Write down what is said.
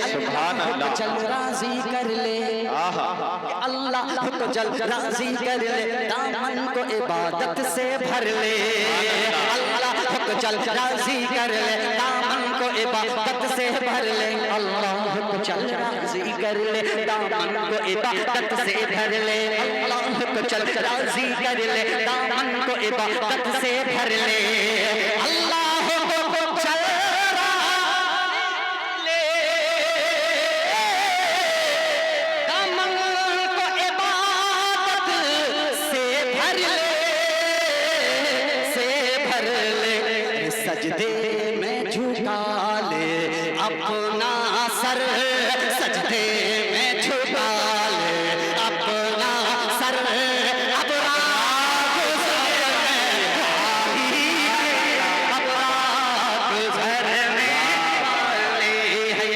सुभान अल्लाह। चल राजी कर ले अल्लाह को चल राजी कर ले, दामन को इबादत से भर ले। अल्लाह को चल राजी कर ले, दामन को इबादत से भर ले। अल्लाह को चल राजी कर ले, दामन को इबादत से भर ले। अल्लाह को चल राजी कर ले, दामन को इबादत से भर ले। अल्लाह को चल सजदे में झुका ले अपना सर।